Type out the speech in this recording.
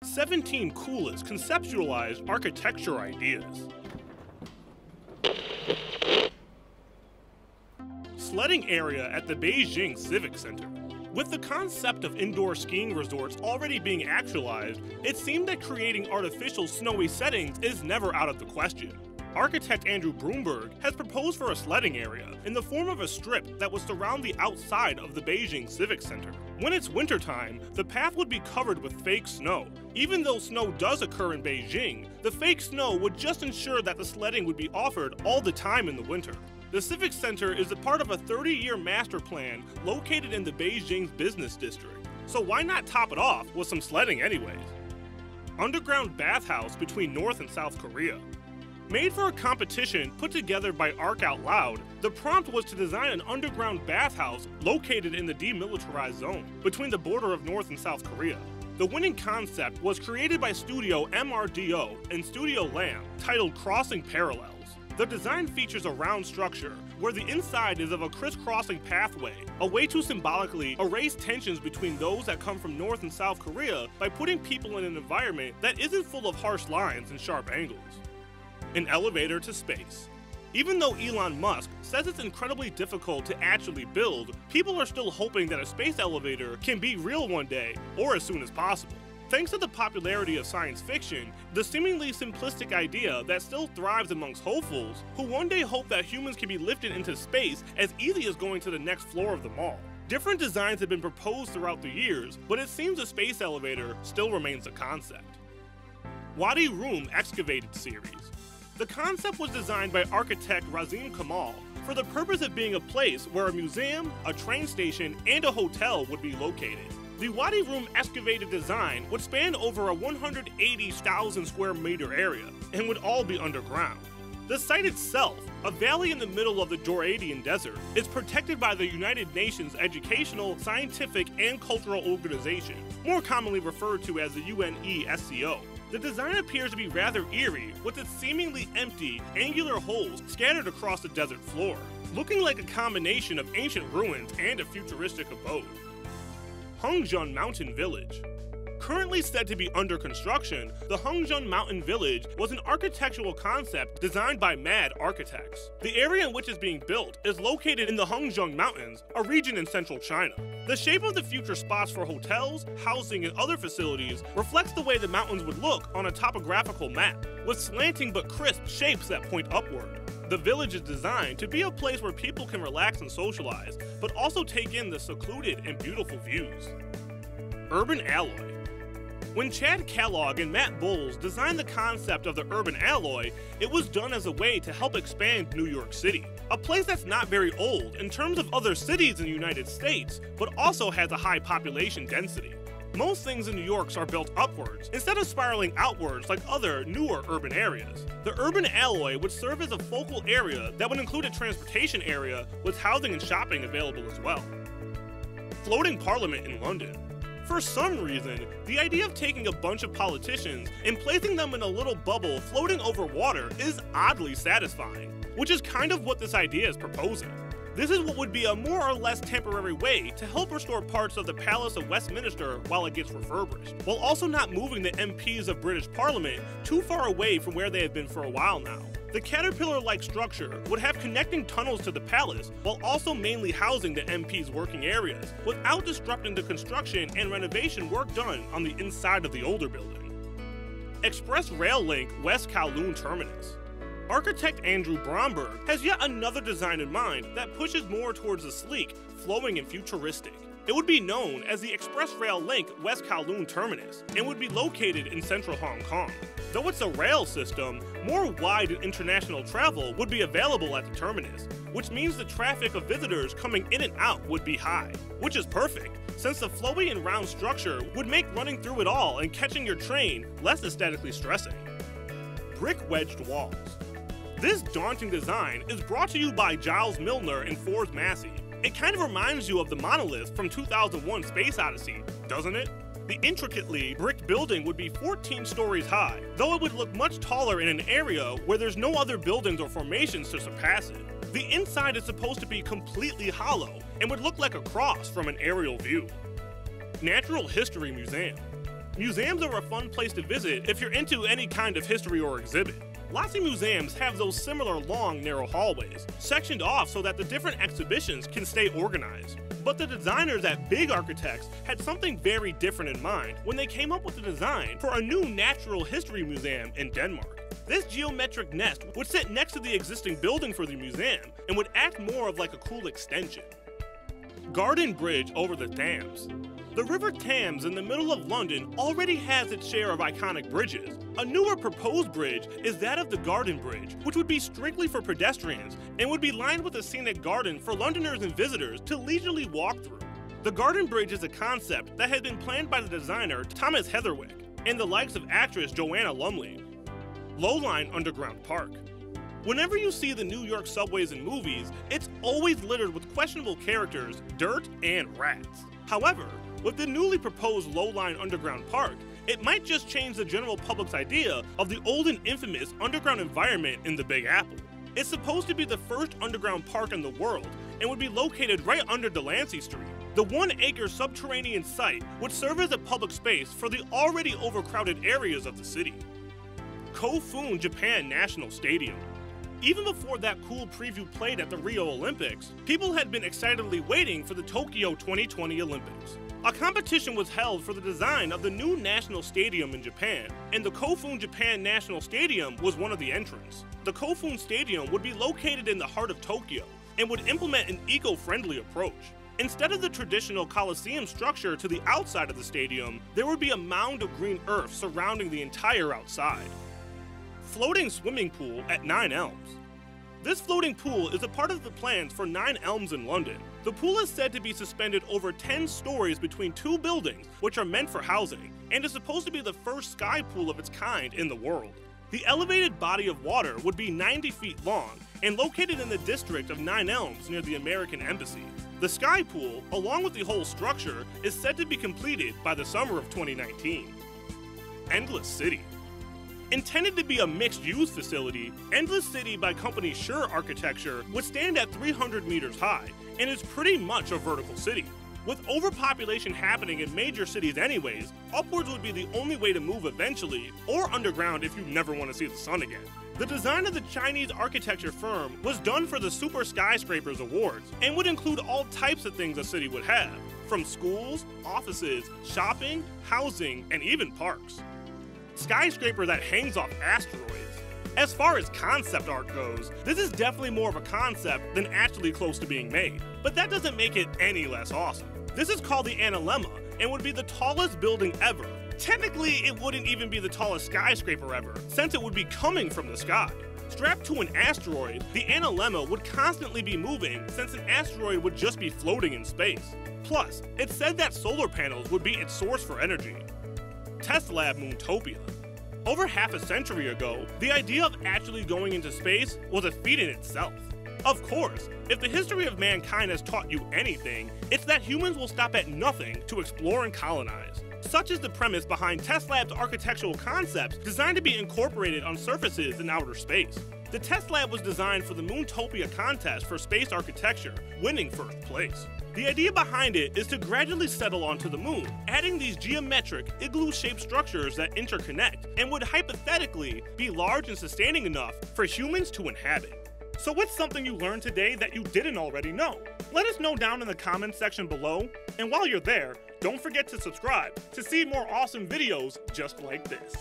17 coolest conceptualized architecture ideas. Sledding area at the Beijing Civic Center. With the concept of indoor skiing resorts already being actualized, it seemed that creating artificial snowy settings is never out of the question. Architect Andrew Bromberg has proposed for a sledding area in the form of a strip that would surround the outside of the Beijing Civic Center. When it's wintertime, the path would be covered with fake snow. Even though snow does occur in Beijing, the fake snow would just ensure that the sledding would be offered all the time in the winter. The Civic Center is a part of a 30-year master plan located in the Beijing's business district. So why not top it off with some sledding anyways? Underground bathhouse between North and South Korea. Made for a competition put together by Arc Out Loud, the prompt was to design an underground bathhouse located in the demilitarized zone between the border of North and South Korea. The winning concept was created by Studio MRDO and Studio Lamb, titled Crossing Parallels. The design features a round structure, where the inside is of a crisscrossing pathway, a way to symbolically erase tensions between those that come from North and South Korea by putting people in an environment that isn't full of harsh lines and sharp angles. An elevator to space. Even though Elon Musk says it's incredibly difficult to actually build, people are still hoping that a space elevator can be real one day, or as soon as possible. Thanks to the popularity of science fiction, the seemingly simplistic idea that still thrives amongst hopefuls who one day hope that humans can be lifted into space as easy as going to the next floor of the mall. Different designs have been proposed throughout the years, but it seems a space elevator still remains a concept. Wadi Room Excavated series. The concept was designed by architect Razim Kamal for the purpose of being a place where a museum, a train station, and a hotel would be located. The Wadi Room Excavated design would span over a 180,000 square meter area and would all be underground. The site itself, a valley in the middle of the Joradian Desert, is protected by the United Nations Educational, Scientific, and Cultural Organization, more commonly referred to as the UNESCO. The design appears to be rather eerie, with its seemingly empty, angular holes scattered across the desert floor, looking like a combination of ancient ruins and a futuristic abode. Hungzhun Mountain Village. Currently said to be under construction, the Hungzhun Mountain Village was an architectural concept designed by mad architects. The area in which it's being built is located in the Hungzhun Mountains, a region in central China. The shape of the future spots for hotels, housing, and other facilities reflects the way the mountains would look on a topographical map, with slanting but crisp shapes that point upward. The village is designed to be a place where people can relax and socialize, but also take in the secluded and beautiful views. Urban Alloy. When Chad Kellogg and Matt Bowles designed the concept of the urban alloy, it was done as a way to help expand New York City, a place that's not very old in terms of other cities in the United States, but also has a high population density. Most things in New York are built upwards, instead of spiraling outwards like other, newer urban areas. The urban alloy would serve as a focal area that would include a transportation area with housing and shopping available as well. Floating Parliament in London. For some reason, the idea of taking a bunch of politicians and placing them in a little bubble floating over water is oddly satisfying, which is kind of what this idea is proposing. This is what would be a more or less temporary way to help restore parts of the Palace of Westminster while it gets refurbished, while also not moving the MPs of British Parliament too far away from where they have been for a while now. The caterpillar-like structure would have connecting tunnels to the palace while also mainly housing the MPs' working areas, without disrupting the construction and renovation work done on the inside of the older building. Express Rail Link West Kowloon Terminus. Architect Andrew Bromberg has yet another design in mind that pushes more towards the sleek, flowing, and futuristic. It would be known as the Express Rail Link West Kowloon Terminus and would be located in central Hong Kong. Though it's a rail system, more wide and international travel would be available at the terminus, which means the traffic of visitors coming in and out would be high, which is perfect, since the flowy and round structure would make running through it all and catching your train less aesthetically stressing. Brick wedged walls. This daunting design is brought to you by Giles Milner and Forbes Massey. It kind of reminds you of the monolith from 2001 Space Odyssey, doesn't it? The intricately bricked building would be 14 stories high, though it would look much taller in an area where there's no other buildings or formations to surpass it. The inside is supposed to be completely hollow and would look like a cross from an aerial view. Natural History Museum. Museums are a fun place to visit if you're into any kind of history or exhibit. Lots of museums have those similar long, narrow hallways, sectioned off so that the different exhibitions can stay organized. But the designers at Big Architects had something very different in mind when they came up with the design for a new natural history museum in Denmark. This geometric nest would sit next to the existing building for the museum and would act more of like a cool extension. Garden Bridge over the Thames. The River Thames in the middle of London already has its share of iconic bridges. A newer proposed bridge is that of the Garden Bridge, which would be strictly for pedestrians and would be lined with a scenic garden for Londoners and visitors to leisurely walk through. The Garden Bridge is a concept that had been planned by the designer Thomas Heatherwick and the likes of actress Joanna Lumley. Low-line underground park. Whenever you see the New York subways in movies, it's always littered with questionable characters, dirt, and rats. However, with the newly proposed low-line underground park, it might just change the general public's idea of the old and infamous underground environment in the Big Apple. It's supposed to be the first underground park in the world and would be located right under Delancey Street. The 1-acre subterranean site would serve as a public space for the already overcrowded areas of the city. Kofun Japan National Stadium. Even before that cool preview played at the Rio Olympics, people had been excitedly waiting for the Tokyo 2020 Olympics. A competition was held for the design of the new national stadium in Japan, and the Kofun Japan National Stadium was one of the entrants. The Kofun Stadium would be located in the heart of Tokyo and would implement an eco-friendly approach. Instead of the traditional colosseum structure to the outside of the stadium, there would be a mound of green earth surrounding the entire outside. Floating swimming pool at 9 Elms. This floating pool is a part of the plans for 9 Elms in London. The pool is said to be suspended over 10 stories between 2 buildings, which are meant for housing, and is supposed to be the first sky pool of its kind in the world. The elevated body of water would be 90 feet long and located in the district of 9 Elms near the American Embassy. The sky pool, along with the whole structure, is said to be completed by the summer of 2019. Endless City. Intended to be a mixed-use facility, Endless City by company Sure Architecture would stand at 300 meters high and is pretty much a vertical city. With overpopulation happening in major cities anyways, upwards would be the only way to move eventually, or underground if you never want to see the sun again. The design of the Chinese architecture firm was done for the Super Skyscrapers Awards and would include all types of things a city would have, from schools, offices, shopping, housing, and even parks. Skyscraper that hangs off asteroids. As far as concept art goes, this is definitely more of a concept than actually close to being made, but that doesn't make it any less awesome. This is called the Analemma and would be the tallest building ever. Technically, it wouldn't even be the tallest skyscraper ever, since it would be coming from the sky. Strapped to an asteroid, the Analemma would constantly be moving since an asteroid would just be floating in space. Plus, it's said that solar panels would be its source for energy. Test Lab Moontopia. Over half a century ago, the idea of actually going into space was a feat in itself. Of course, if the history of mankind has taught you anything, it's that humans will stop at nothing to explore and colonize. Such is the premise behind Test Lab's architectural concepts designed to be incorporated on surfaces in outer space. The Test Lab was designed for the Moontopia contest for space architecture, winning first place. The idea behind it is to gradually settle onto the moon, adding these geometric, igloo-shaped structures that interconnect and would hypothetically be large and sustaining enough for humans to inhabit. So what's something you learned today that you didn't already know? Let us know down in the comments section below, and while you're there, don't forget to subscribe to see more awesome videos just like this.